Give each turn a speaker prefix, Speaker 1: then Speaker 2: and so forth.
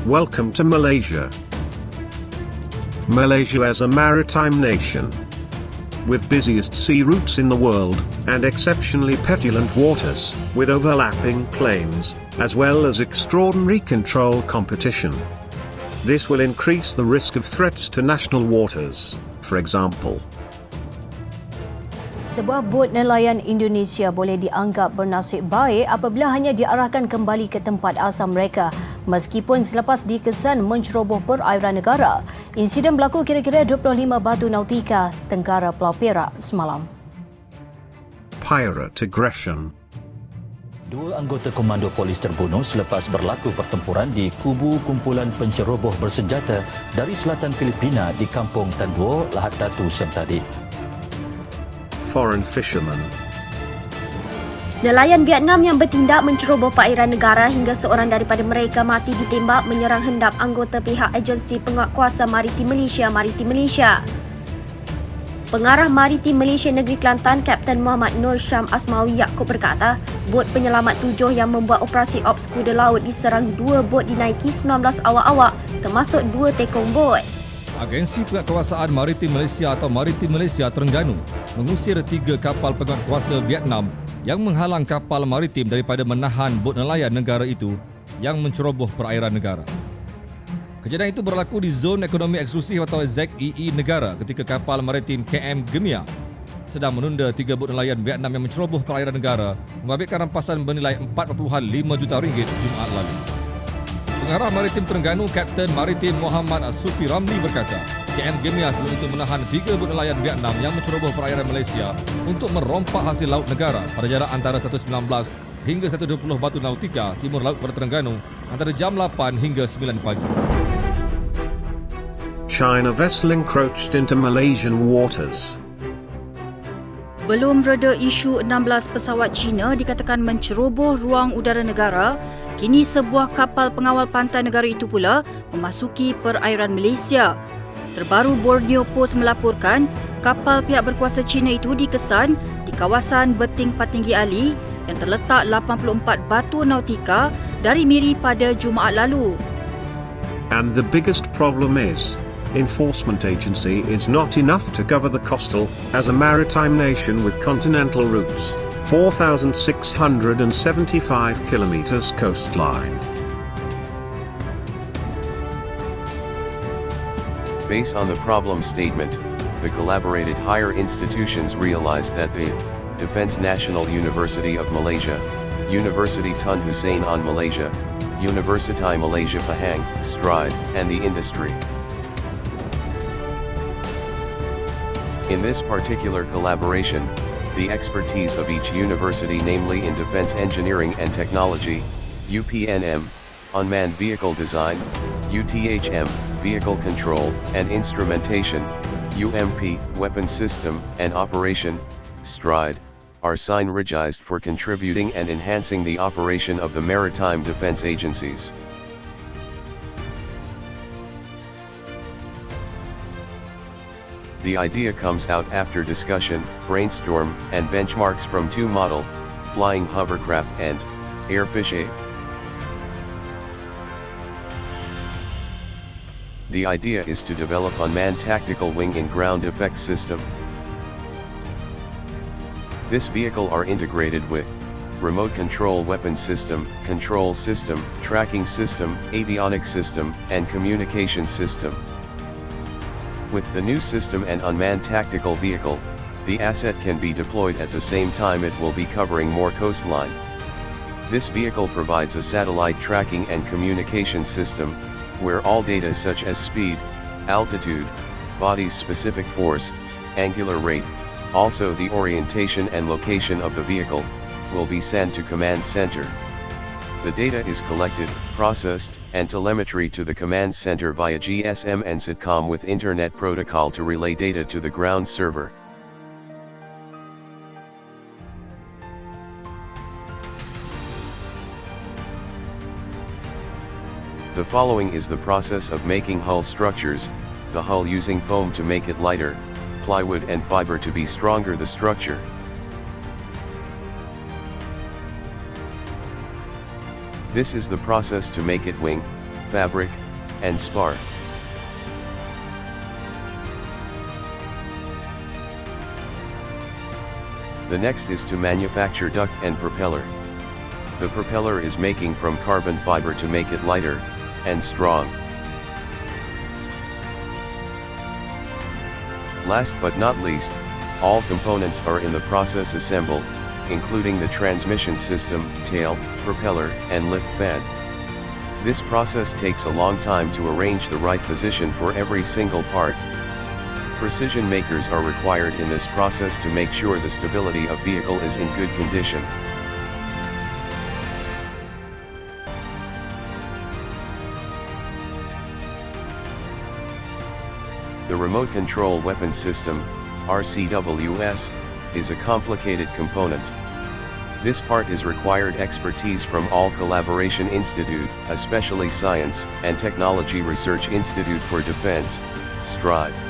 Speaker 1: Welcome to Malaysia. Malaysia as a maritime nation, with busiest sea routes in the world, and exceptionally petulant waters, with overlapping plains, as well as extraordinary control competition. This will increase the risk of threats to national waters, for example.
Speaker 2: Sebuah bot nelayan Indonesia boleh dianggap bernasib baik apabila hanya diarahkan kembali ke tempat asal mereka meskipun selepas dikesan menceroboh perairan negara. Insiden berlaku kira-kira 25 batu nautika tenggara Pulau Perak semalam.
Speaker 1: Pirate aggression.
Speaker 3: Dua anggota komando polis terbunuh selepas berlaku pertempuran di kubu kumpulan penceroboh bersenjata dari selatan Filipina di Kampung Tanduo, Lahad Datu siang tadi.
Speaker 1: Foreign fishermen.
Speaker 4: Nelayan Vietnam yang bertindak menceroboh perairan negara hingga seorang daripada mereka mati ditembak menyerang hendap anggota pihak agensi penguatkuasa Maritim Malaysia. Pengarah Maritim Malaysia Negeri Kelantan, Kapten Muhammad Nur Syam Asmawi Yaakob berkata, bot penyelamat 7 yang membuat operasi ops kuda laut diserang 2 bot dinaiki 19 awak-awak, termasuk 2 tekong bot.
Speaker 5: Agensi Penguatkuasaan Maritim Malaysia atau Maritim Malaysia Terengganu mengusir 3 kapal penguatkuasa Vietnam yang menghalang kapal maritim daripada menahan bot nelayan negara itu yang menceroboh perairan negara. Kejadian itu berlaku di Zon Ekonomi Eksklusif atau ZEE negara ketika kapal maritim KM Gemia sedang menunda 3 bot nelayan Vietnam yang menceroboh perairan negara mengambilkan rampasan bernilai 4.5 juta ringgit Jumaat lalu. Pengarah Maritim Terengganu Kapten Maritim Muhammad Sufi Ramli berkata, KM Gemia sebelum itu menahan 3 bot nelayan Vietnam yang menceroboh perairan Malaysia untuk merompak hasil laut negara pada jarak antara 119 hingga 120 batu nautika timur laut Kota Terengganu antara jam 8 hingga 9 pagi.
Speaker 1: China vessel encroached into Malaysian waters.
Speaker 6: Belum reda isu 16 pesawat Cina dikatakan menceroboh ruang udara negara, kini sebuah kapal pengawal pantai negara itu pula memasuki perairan Malaysia. Terbaru Borneo Post melaporkan kapal pihak berkuasa Cina itu dikesan di kawasan Beting Patinggi Ali yang terletak 84 batu nautika dari Miri pada Jumaat lalu.
Speaker 1: And the biggest problem is, enforcement agency is not enough to cover the coastal, as a maritime nation with continental routes, 4,675 kilometers coastline.
Speaker 7: Based on the problem statement, the collaborated higher institutions realized that the Defence National University of Malaysia, University Tun Hussein on Malaysia, University Malaysia Pahang, Stride, and the industry. In this particular collaboration, the expertise of each university, namely in defense engineering and technology, UPNM, unmanned vehicle design, UTHM, vehicle control and instrumentation, UMP, weapon system and operation, Stride, are synergized for contributing and enhancing the operation of the maritime defense agencies. The idea comes out after discussion, brainstorm, and benchmarks from 2 model, flying hovercraft and airfish A. The idea is to develop unmanned tactical wing in ground effect system. This vehicle are integrated with remote control weapon system, tracking system, avionics system, and communication system. With the new system and unmanned tactical vehicle, the asset can be deployed at the same time. It will be covering more coastline. This vehicle provides a satellite tracking and communication system, where all data such as speed, altitude, body's specific force, angular rate, also the orientation and location of the vehicle, will be sent to command center. The data is collected, processed, and telemetry to the command center via GSM and SATCOM with internet protocol to relay data to the ground server. The following is the process of making hull structures, the hull using foam to make it lighter, plywood and fiber to be stronger the structure. This is the process to make it wing, fabric, and spar. The next is to manufacture duct and propeller. The propeller is making from carbon fiber to make it lighter and strong. Last but not least, all components are in the process assembled, including the transmission system, tail, propeller, and lift fan. This process takes a long time to arrange the right position for every single part. Precision makers are required in this process to make sure the stability of vehicle is in good condition. The Remote Control Weapon System, RCWS, is a complicated component. This part is required expertise from all Collaboration Institute, especially Science and Technology Research Institute for Defense, STRIVE.